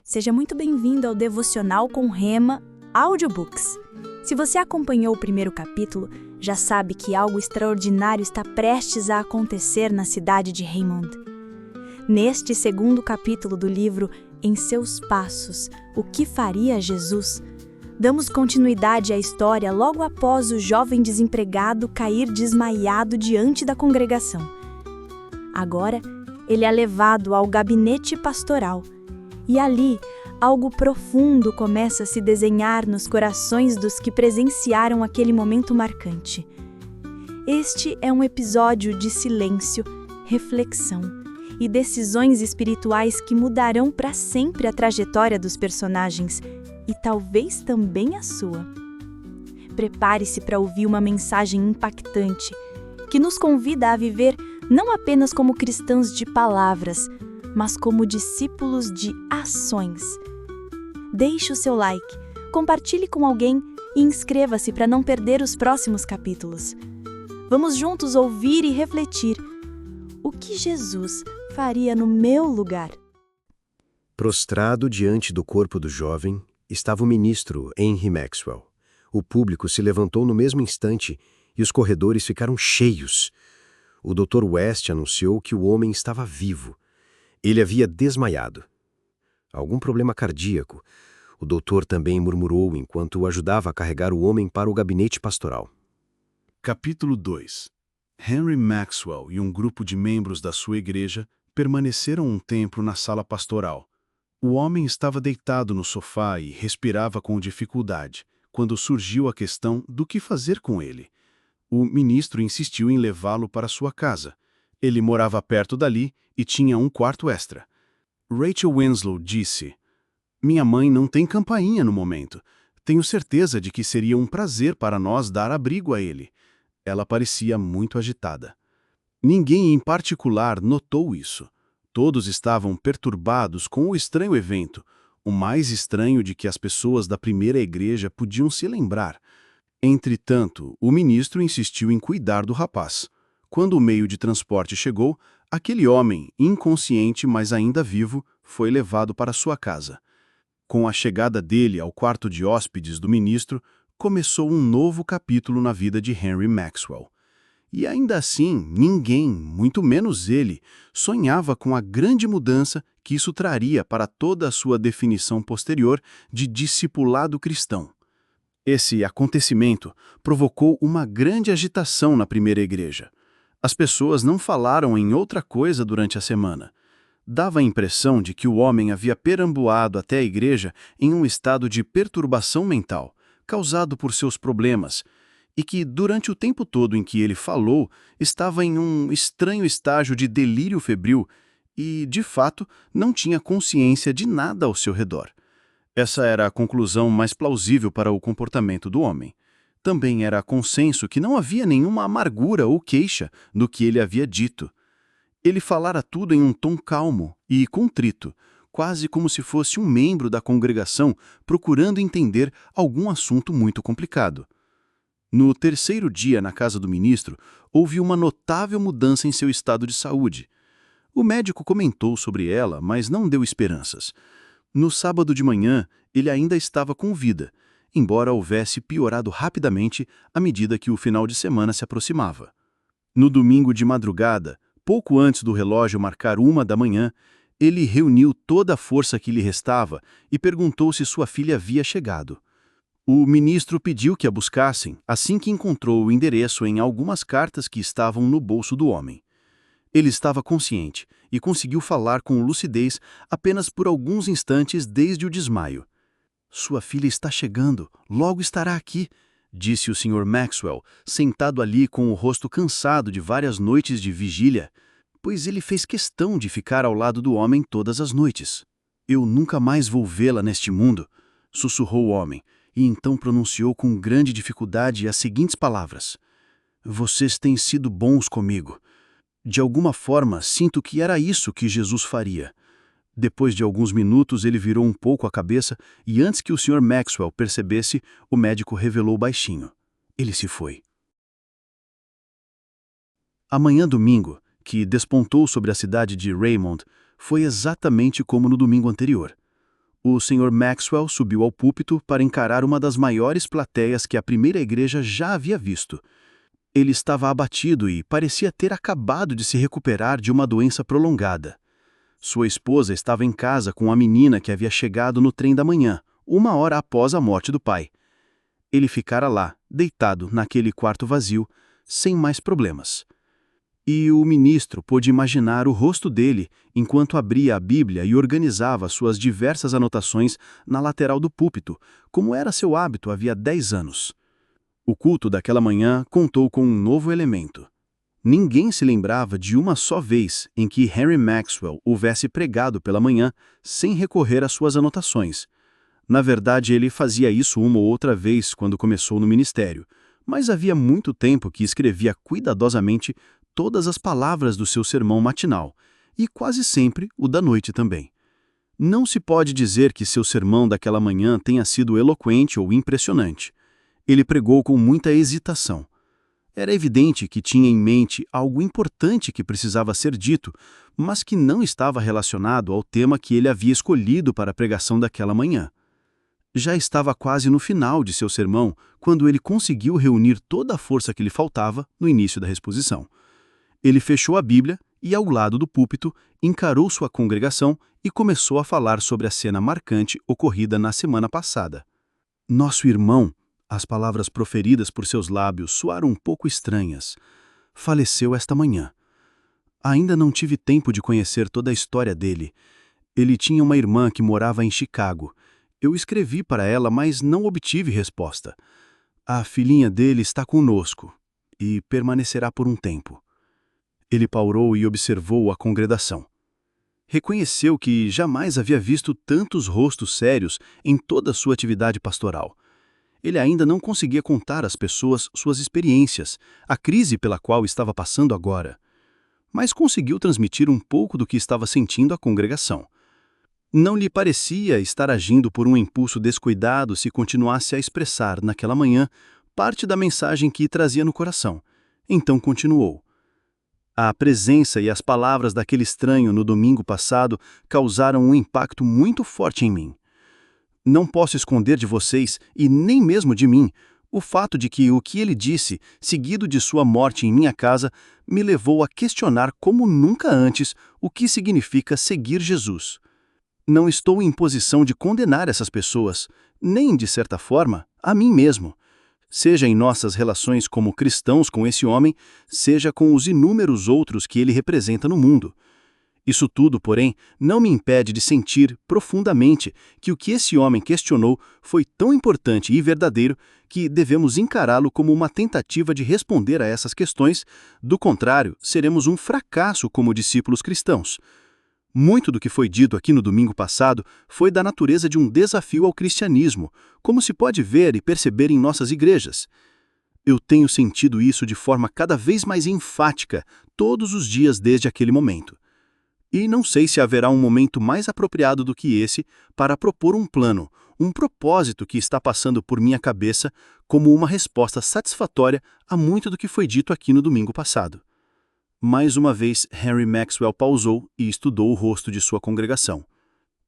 Seja muito bem-vindo ao Devocional com Rema Audiobooks. Se você acompanhou o primeiro capítulo, já sabe que algo extraordinário está prestes a acontecer na cidade de Raymond. Neste segundo capítulo do livro Em Seus Passos, o que faria Jesus? Damos continuidade à história logo após o jovem desempregado cair desmaiado diante da congregação. Agora, ele é levado ao gabinete pastoral. E ali, algo profundo começa a se desenhar nos corações dos que presenciaram aquele momento marcante. Este é um episódio de silêncio, reflexão e decisões espirituais que mudarão para sempre a trajetória dos personagens e talvez também a sua. Prepare-se para ouvir uma mensagem impactante que nos convida a viver não apenas como cristãos de palavras, mas como discípulos de ações. Deixe o seu like, compartilhe com alguém e inscreva-se para não perder os próximos capítulos. Vamos juntos ouvir e refletir. O que Jesus faria no meu lugar? Prostrado diante do corpo do jovem, estava o ministro Henry Maxwell. O público se levantou no mesmo instante e os corredores ficaram cheios. O Dr. West anunciou que o homem estava vivo. Ele havia desmaiado. Algum problema cardíaco. O doutor também murmurou enquanto o ajudava a carregar o homem para o gabinete pastoral. Capítulo 2. Henry Maxwell e um grupo de membros da sua igreja permaneceram um tempo na sala pastoral. O homem estava deitado no sofá e respirava com dificuldade, quando surgiu a questão do que fazer com ele. O ministro insistiu em levá-lo para sua casa. Ele morava perto dali e tinha um quarto extra. Rachel Winslow disse: "Minha mãe não tem campainha no momento. Tenho certeza de que seria um prazer para nós dar abrigo a ele." Ela parecia muito agitada. Ninguém em particular notou isso. Todos estavam perturbados com o estranho evento, o mais estranho de que as pessoas da primeira igreja podiam se lembrar. Entretanto, o ministro insistiu em cuidar do rapaz. Quando o meio de transporte chegou, aquele homem, inconsciente mas ainda vivo, foi levado para sua casa. Com a chegada dele ao quarto de hóspedes do ministro, começou um novo capítulo na vida de Henry Maxwell. E ainda assim, ninguém, muito menos ele, sonhava com a grande mudança que isso traria para toda a sua definição posterior de discipulado cristão. Esse acontecimento provocou uma grande agitação na primeira igreja. As pessoas não falaram em outra coisa durante a semana. Dava a impressão de que o homem havia perambulado até a igreja em um estado de perturbação mental, causado por seus problemas, e que, durante o tempo todo em que ele falou, estava em um estranho estágio de delírio febril e, de fato, não tinha consciência de nada ao seu redor. Essa era a conclusão mais plausível para o comportamento do homem. Também era consenso que não havia nenhuma amargura ou queixa do que ele havia dito. Ele falara tudo em um tom calmo e contrito, quase como se fosse um membro da congregação procurando entender algum assunto muito complicado. No terceiro dia na casa do ministro, houve uma notável mudança em seu estado de saúde. O médico comentou sobre ela, mas não deu esperanças. No sábado de manhã, ele ainda estava com vida, embora houvesse piorado rapidamente à medida que o final de semana se aproximava. No domingo de madrugada, pouco antes do relógio marcar 1 da manhã, ele reuniu toda a força que lhe restava e perguntou se sua filha havia chegado. O ministro pediu que a buscassem assim que encontrou o endereço em algumas cartas que estavam no bolso do homem. Ele estava consciente e conseguiu falar com lucidez apenas por alguns instantes desde o desmaio. "Sua filha está chegando, logo estará aqui", disse o Sr. Maxwell, sentado ali com o rosto cansado de várias noites de vigília, pois ele fez questão de ficar ao lado do homem todas as noites. "Eu nunca mais vou vê-la neste mundo", sussurrou o homem, e então pronunciou com grande dificuldade as seguintes palavras: "Vocês têm sido bons comigo. De alguma forma, sinto que era isso que Jesus faria." Depois de alguns minutos, ele virou um pouco a cabeça e, antes que o Sr. Maxwell percebesse, o médico revelou baixinho: "Ele se foi." A manhã domingo, que despontou sobre a cidade de Raymond, foi exatamente como no domingo anterior. O Sr. Maxwell subiu ao púlpito para encarar uma das maiores plateias que a primeira igreja já havia visto. Ele estava abatido e parecia ter acabado de se recuperar de uma doença prolongada. Sua esposa estava em casa com a menina que havia chegado no trem da manhã, 1 hora após a morte do pai. Ele ficara lá, deitado naquele quarto vazio, sem mais problemas. E o ministro pôde imaginar o rosto dele enquanto abria a Bíblia e organizava suas diversas anotações na lateral do púlpito, como era seu hábito havia 10 anos. O culto daquela manhã contou com um novo elemento. Ninguém se lembrava de uma só vez em que Henry Maxwell houvesse pregado pela manhã sem recorrer às suas anotações. Na verdade, ele fazia isso uma ou outra vez quando começou no ministério, mas havia muito tempo que escrevia cuidadosamente todas as palavras do seu sermão matinal, e quase sempre o da noite também. Não se pode dizer que seu sermão daquela manhã tenha sido eloquente ou impressionante. Ele pregou com muita hesitação. Era evidente que tinha em mente algo importante que precisava ser dito, mas que não estava relacionado ao tema que ele havia escolhido para a pregação daquela manhã. Já estava quase no final de seu sermão quando ele conseguiu reunir toda a força que lhe faltava no início da exposição. Ele fechou a Bíblia e, ao lado do púlpito, encarou sua congregação e começou a falar sobre a cena marcante ocorrida na semana passada. Nosso irmão, as palavras proferidas por seus lábios soaram um pouco estranhas, faleceu esta manhã. Ainda não tive tempo de conhecer toda a história dele. Ele tinha uma irmã que morava em Chicago. Eu escrevi para ela, mas não obtive resposta. A filhinha dele está conosco e permanecerá por um tempo. Ele parou e observou a congregação. Reconheceu que jamais havia visto tantos rostos sérios em toda a sua atividade pastoral. Ele ainda não conseguia contar às pessoas suas experiências, a crise pela qual estava passando agora. Mas conseguiu transmitir um pouco do que estava sentindo à congregação. Não lhe parecia estar agindo por um impulso descuidado se continuasse a expressar, naquela manhã, parte da mensagem que trazia no coração. Então continuou. A presença e as palavras daquele estranho no domingo passado causaram um impacto muito forte em mim. Não posso esconder de vocês, e nem mesmo de mim, o fato de que o que ele disse, seguido de sua morte em minha casa, me levou a questionar como nunca antes o que significa seguir Jesus. Não estou em posição de condenar essas pessoas, nem, de certa forma, a mim mesmo. Seja em nossas relações como cristãos com esse homem, seja com os inúmeros outros que ele representa no mundo. Isso tudo, porém, não me impede de sentir profundamente que o que esse homem questionou foi tão importante e verdadeiro que devemos encará-lo como uma tentativa de responder a essas questões, do contrário, seremos um fracasso como discípulos cristãos. Muito do que foi dito aqui no domingo passado foi da natureza de um desafio ao cristianismo, como se pode ver e perceber em nossas igrejas. Eu tenho sentido isso de forma cada vez mais enfática todos os dias desde aquele momento. E não sei se haverá um momento mais apropriado do que esse para propor um plano, um propósito que está passando por minha cabeça como uma resposta satisfatória a muito do que foi dito aqui no domingo passado. Mais uma vez, Henry Maxwell pausou e estudou o rosto de sua congregação.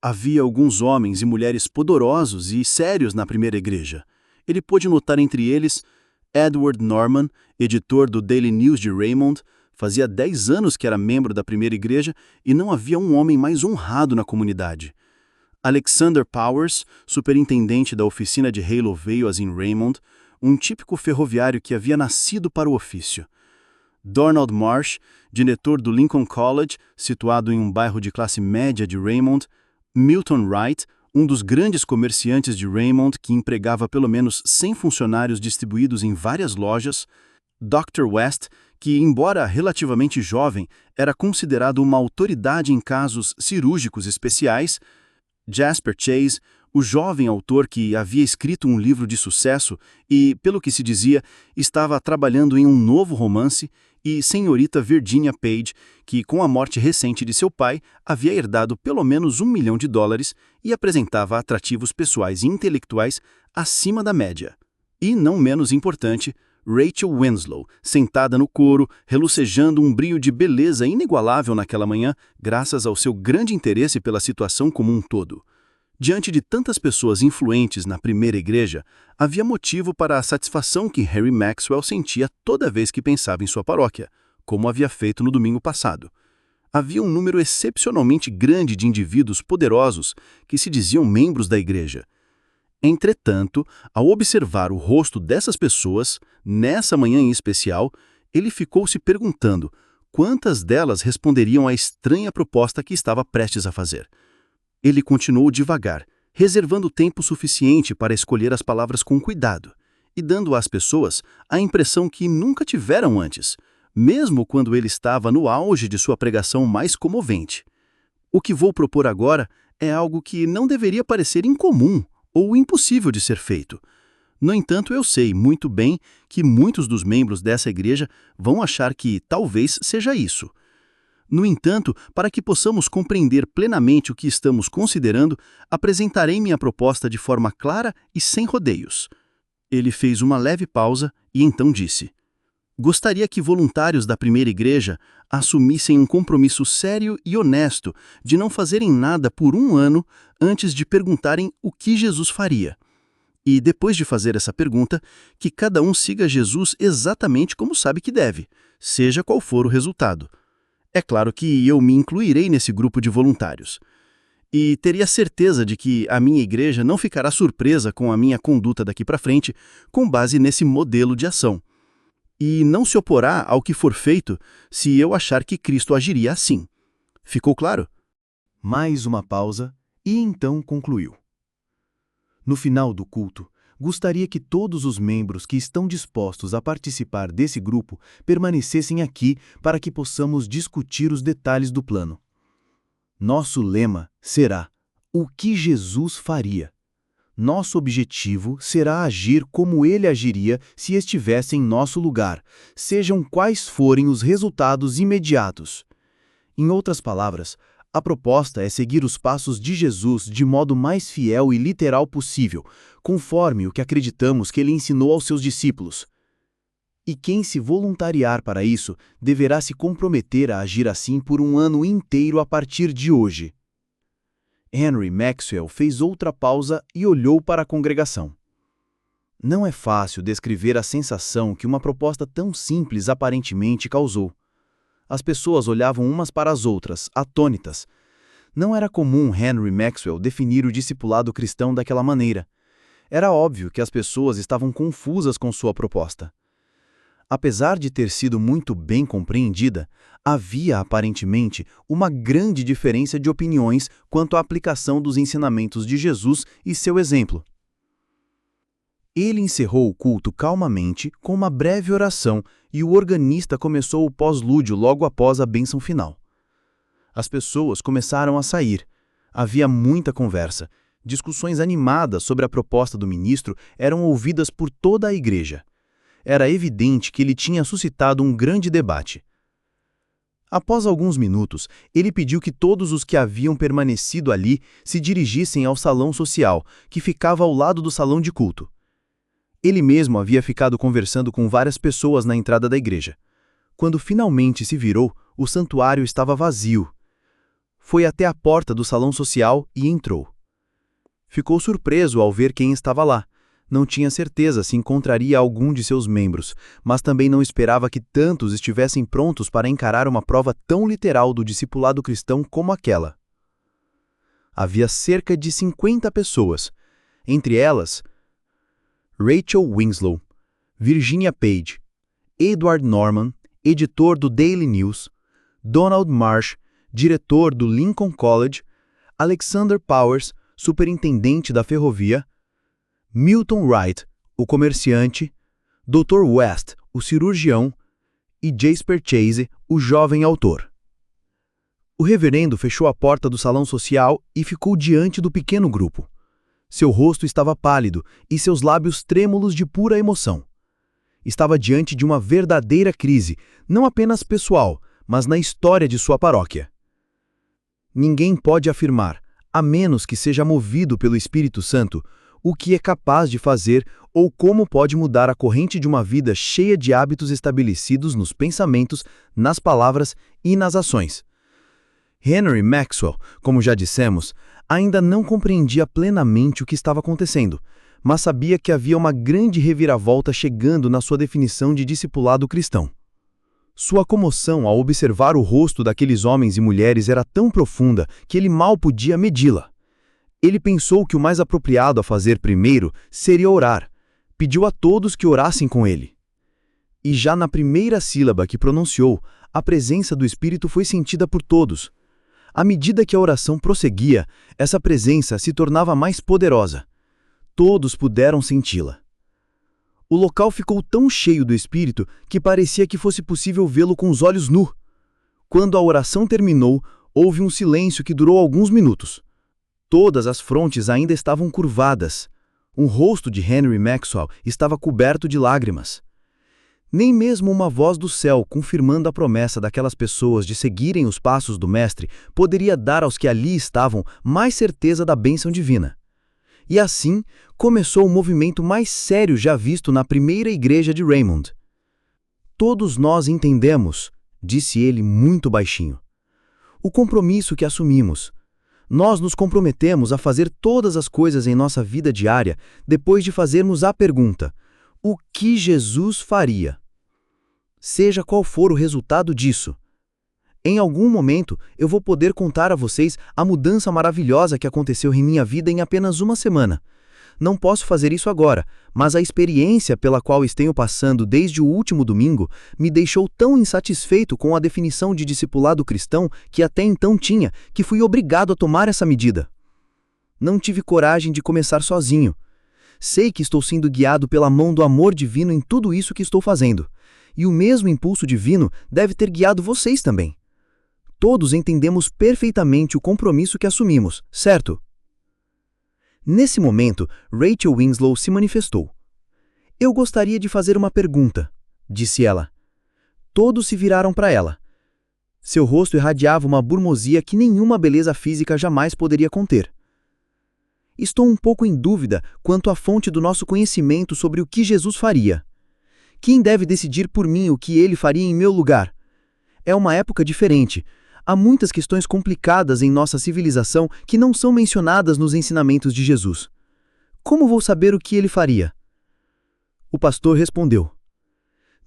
Havia alguns homens e mulheres poderosos e sérios na primeira igreja. Ele pôde notar entre eles Edward Norman, editor do Daily News de Raymond. Fazia 10 anos que era membro da primeira igreja e não havia um homem mais honrado na comunidade. Alexander Powers, superintendente da oficina de Halo Vales em Raymond, um típico ferroviário que havia nascido para o ofício. Donald Marsh, diretor do Lincoln College, situado em um bairro de classe média de Raymond. Milton Wright, um dos grandes comerciantes de Raymond que empregava pelo menos 100 funcionários distribuídos em várias lojas. Dr. West, que, embora relativamente jovem, era considerado uma autoridade em casos cirúrgicos especiais. Jasper Chase, o jovem autor que havia escrito um livro de sucesso e, pelo que se dizia, estava trabalhando em um novo romance, e senhorita Virginia Page, que, com a morte recente de seu pai, havia herdado pelo menos $1 milhão e apresentava atrativos pessoais e intelectuais acima da média. E, não menos importante, Rachel Winslow, sentada no coro, relucejando um brilho de beleza inigualável naquela manhã, graças ao seu grande interesse pela situação como um todo. Diante de tantas pessoas influentes na primeira igreja, havia motivo para a satisfação que Henry Maxwell sentia toda vez que pensava em sua paróquia, como havia feito no domingo passado. Havia um número excepcionalmente grande de indivíduos poderosos que se diziam membros da igreja. Entretanto, ao observar o rosto dessas pessoas, nessa manhã em especial, ele ficou se perguntando quantas delas responderiam à estranha proposta que estava prestes a fazer. Ele continuou devagar, reservando tempo suficiente para escolher as palavras com cuidado e dando às pessoas a impressão que nunca tiveram antes, mesmo quando ele estava no auge de sua pregação mais comovente. O que vou propor agora é algo que não deveria parecer incomum ou impossível de ser feito. No entanto, eu sei muito bem que muitos dos membros dessa igreja vão achar que talvez seja isso. No entanto, para que possamos compreender plenamente o que estamos considerando, apresentarei minha proposta de forma clara e sem rodeios. Ele fez uma leve pausa e então disse: Gostaria que voluntários da primeira igreja assumissem um compromisso sério e honesto de não fazerem nada por 1 ano antes de perguntarem o que Jesus faria. E depois de fazer essa pergunta, que cada um siga Jesus exatamente como sabe que deve, seja qual for o resultado. É claro que eu me incluirei nesse grupo de voluntários. E teria certeza de que a minha igreja não ficará surpresa com a minha conduta daqui para frente, com base nesse modelo de ação. E não se oporá ao que for feito se eu achar que Cristo agiria assim. Ficou claro? Mais uma pausa e então concluiu. No final do culto, gostaria que todos os membros que estão dispostos a participar desse grupo permanecessem aqui para que possamos discutir os detalhes do plano. Nosso lema será: o que Jesus faria? Nosso objetivo será agir como ele agiria se estivesse em nosso lugar, sejam quais forem os resultados imediatos. Em outras palavras, a proposta é seguir os passos de Jesus de modo mais fiel e literal possível, conforme o que acreditamos que ele ensinou aos seus discípulos. E quem se voluntariar para isso deverá se comprometer a agir assim por 1 ano inteiro a partir de hoje. Henry Maxwell fez outra pausa e olhou para a congregação. Não é fácil descrever a sensação que uma proposta tão simples aparentemente causou. As pessoas olhavam umas para as outras, atônitas. Não era comum Henry Maxwell definir o discipulado cristão daquela maneira. Era óbvio que as pessoas estavam confusas com sua proposta. Apesar de ter sido muito bem compreendida, havia aparentemente uma grande diferença de opiniões quanto à aplicação dos ensinamentos de Jesus e seu exemplo. Ele encerrou o culto calmamente com uma breve oração e o organista começou o pós-lúdio logo após a bênção final. As pessoas começaram a sair. Havia muita conversa. Discussões animadas sobre a proposta do ministro eram ouvidas por toda a igreja. Era evidente que ele tinha suscitado um grande debate. Após alguns minutos, ele pediu que todos os que haviam permanecido ali se dirigissem ao salão social, que ficava ao lado do salão de culto. Ele mesmo havia ficado conversando com várias pessoas na entrada da igreja. Quando finalmente se virou, o santuário estava vazio. Foi até a porta do salão social e entrou. Ficou surpreso ao ver quem estava lá. Não tinha certeza se encontraria algum de seus membros, mas também não esperava que tantos estivessem prontos para encarar uma prova tão literal do discipulado cristão como aquela. Havia cerca de 50 pessoas, entre elas Rachel Winslow, Virginia Page, Edward Norman, editor do Daily News, Donald Marsh, diretor do Lincoln College, Alexander Powers, superintendente da ferrovia, Milton Wright, o comerciante, Dr. West, o cirurgião, e Jasper Chase, o jovem autor. O reverendo fechou a porta do salão social e ficou diante do pequeno grupo. Seu rosto estava pálido e seus lábios trêmulos de pura emoção. Estava diante de uma verdadeira crise, não apenas pessoal, mas na história de sua paróquia. Ninguém pode afirmar, a menos que seja movido pelo Espírito Santo, o que é capaz de fazer ou como pode mudar a corrente de uma vida cheia de hábitos estabelecidos nos pensamentos, nas palavras e nas ações. Henry Maxwell, como já dissemos, ainda não compreendia plenamente o que estava acontecendo, mas sabia que havia uma grande reviravolta chegando na sua definição de discipulado cristão. Sua comoção ao observar o rosto daqueles homens e mulheres era tão profunda que ele mal podia medi-la. Ele pensou que o mais apropriado a fazer primeiro seria orar. Pediu a todos que orassem com ele. E já na primeira sílaba que pronunciou, a presença do Espírito foi sentida por todos. À medida que a oração prosseguia, essa presença se tornava mais poderosa. Todos puderam senti-la. O local ficou tão cheio do Espírito que parecia que fosse possível vê-lo com os olhos nus. Quando a oração terminou, houve um silêncio que durou alguns minutos. Todas as frontes ainda estavam curvadas. O rosto de Henry Maxwell estava coberto de lágrimas. Nem mesmo uma voz do céu confirmando a promessa daquelas pessoas de seguirem os passos do Mestre poderia dar aos que ali estavam mais certeza da bênção divina. E assim começou o movimento mais sério já visto na primeira igreja de Raymond. Todos nós entendemos, disse ele muito baixinho, o compromisso que assumimos. Nós nos comprometemos a fazer todas as coisas em nossa vida diária depois de fazermos a pergunta: o que Jesus faria? Seja qual for o resultado disso. Em algum momento, eu vou poder contar a vocês a mudança maravilhosa que aconteceu em minha vida em apenas uma semana. Não posso fazer isso agora, mas a experiência pela qual estou passando desde o último domingo me deixou tão insatisfeito com a definição de discipulado cristão que até então tinha, que fui obrigado a tomar essa medida. Não tive coragem de começar sozinho. Sei que estou sendo guiado pela mão do amor divino em tudo isso que estou fazendo. E o mesmo impulso divino deve ter guiado vocês também. Todos entendemos perfeitamente o compromisso que assumimos, certo? Nesse momento, Rachel Winslow se manifestou. Eu gostaria de fazer uma pergunta, disse ela. Todos se viraram para ela. Seu rosto irradiava uma burmosia que nenhuma beleza física jamais poderia conter. Estou um pouco em dúvida quanto à fonte do nosso conhecimento sobre o que Jesus faria. Quem deve decidir por mim o que ele faria em meu lugar? É uma época diferente. Há muitas questões complicadas em nossa civilização que não são mencionadas nos ensinamentos de Jesus. Como vou saber o que ele faria? O pastor respondeu: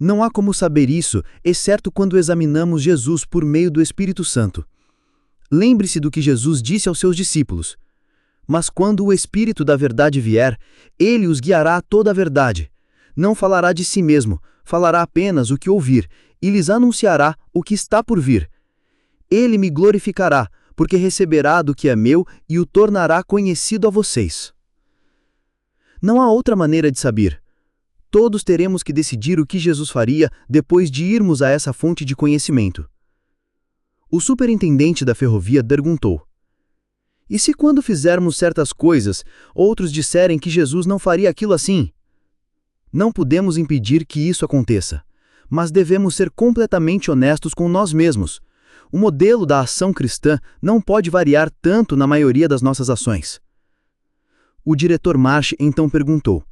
não há como saber isso, exceto quando examinamos Jesus por meio do Espírito Santo. Lembre-se do que Jesus disse aos seus discípulos. Mas quando o Espírito da verdade vier, ele os guiará a toda a verdade. Não falará de si mesmo, falará apenas o que ouvir, e lhes anunciará o que está por vir. Ele me glorificará, porque receberá do que é meu e o tornará conhecido a vocês. Não há outra maneira de saber. Todos teremos que decidir o que Jesus faria depois de irmos a essa fonte de conhecimento. O superintendente da ferrovia perguntou: e se quando fizermos certas coisas, outros disserem que Jesus não faria aquilo assim? Não podemos impedir que isso aconteça, mas devemos ser completamente honestos com nós mesmos. O modelo da ação cristã não pode variar tanto na maioria das nossas ações. O diretor Marsh então perguntou: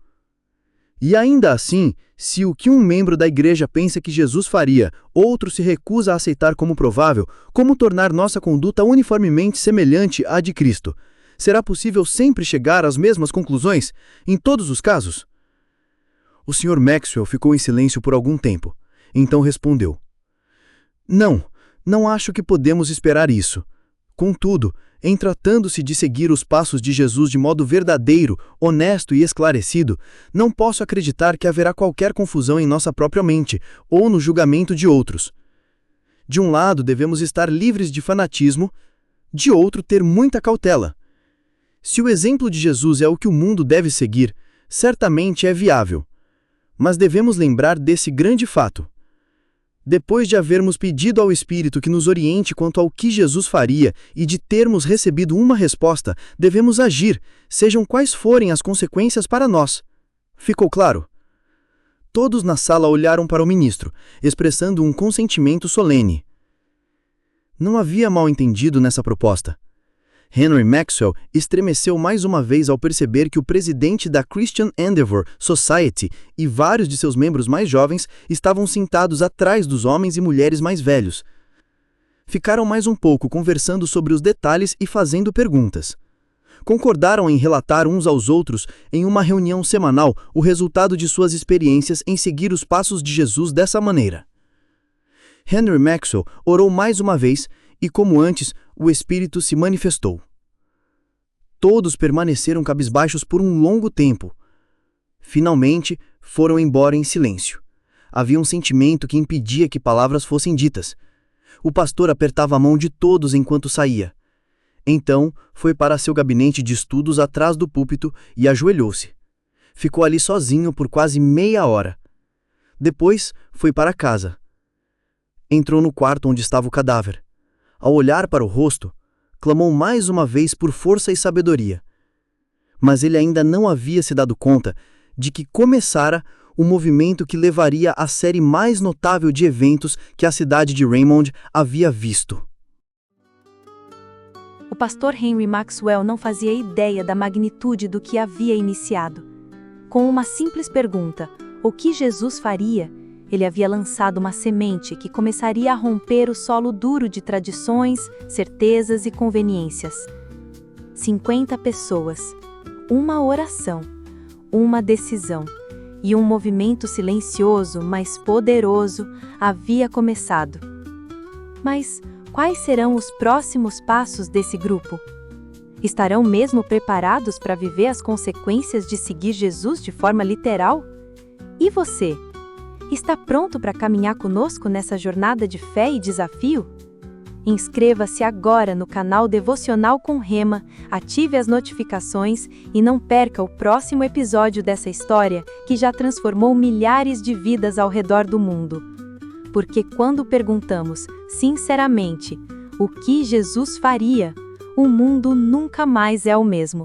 e ainda assim, se o que um membro da igreja pensa que Jesus faria, outro se recusa a aceitar como provável, como tornar nossa conduta uniformemente semelhante à de Cristo? Será possível sempre chegar às mesmas conclusões, em todos os casos? O Sr. Maxwell ficou em silêncio por algum tempo. Então respondeu: Não acho que podemos esperar isso. Contudo, em tratando-se de seguir os passos de Jesus de modo verdadeiro, honesto e esclarecido, não posso acreditar que haverá qualquer confusão em nossa própria mente ou no julgamento de outros. De um lado, devemos estar livres de fanatismo, de outro, ter muita cautela. Se o exemplo de Jesus é o que o mundo deve seguir, certamente é viável. Mas devemos lembrar desse grande fato. Depois de havermos pedido ao Espírito que nos oriente quanto ao que Jesus faria e de termos recebido uma resposta, devemos agir, sejam quais forem as consequências para nós. Ficou claro? Todos na sala olharam para o ministro, expressando um consentimento solene. Não havia mal-entendido nessa proposta. Henry Maxwell estremeceu mais uma vez ao perceber que o presidente da Christian Endeavor Society e vários de seus membros mais jovens estavam sentados atrás dos homens e mulheres mais velhos. Ficaram mais um pouco conversando sobre os detalhes e fazendo perguntas. Concordaram em relatar uns aos outros, em uma reunião semanal, o resultado de suas experiências em seguir os passos de Jesus dessa maneira. Henry Maxwell orou mais uma vez e, como antes, o Espírito se manifestou. Todos permaneceram cabisbaixos por um longo tempo. Finalmente, foram embora em silêncio. Havia um sentimento que impedia que palavras fossem ditas. O pastor apertava a mão de todos enquanto saía. Então, foi para seu gabinete de estudos atrás do púlpito e ajoelhou-se. Ficou ali sozinho por quase meia hora. Depois, foi para casa. Entrou no quarto onde estava o cadáver. Ao olhar para o rosto, clamou mais uma vez por força e sabedoria. Mas ele ainda não havia se dado conta de que começara o movimento que levaria à série mais notável de eventos que a cidade de Raymond havia visto. O pastor Henry Maxwell não fazia ideia da magnitude do que havia iniciado. Com uma simples pergunta, o que Jesus faria, ele havia lançado uma semente que começaria a romper o solo duro de tradições, certezas e conveniências. 50 pessoas, uma oração, uma decisão e um movimento silencioso, mas poderoso, havia começado. Mas quais serão os próximos passos desse grupo? Estarão mesmo preparados para viver as consequências de seguir Jesus de forma literal? E você? Está pronto para caminhar conosco nessa jornada de fé e desafio? Inscreva-se agora no canal Devocional com Rema, ative as notificações e não perca o próximo episódio dessa história que já transformou milhares de vidas ao redor do mundo. Porque quando perguntamos, sinceramente, o que Jesus faria, o mundo nunca mais é o mesmo.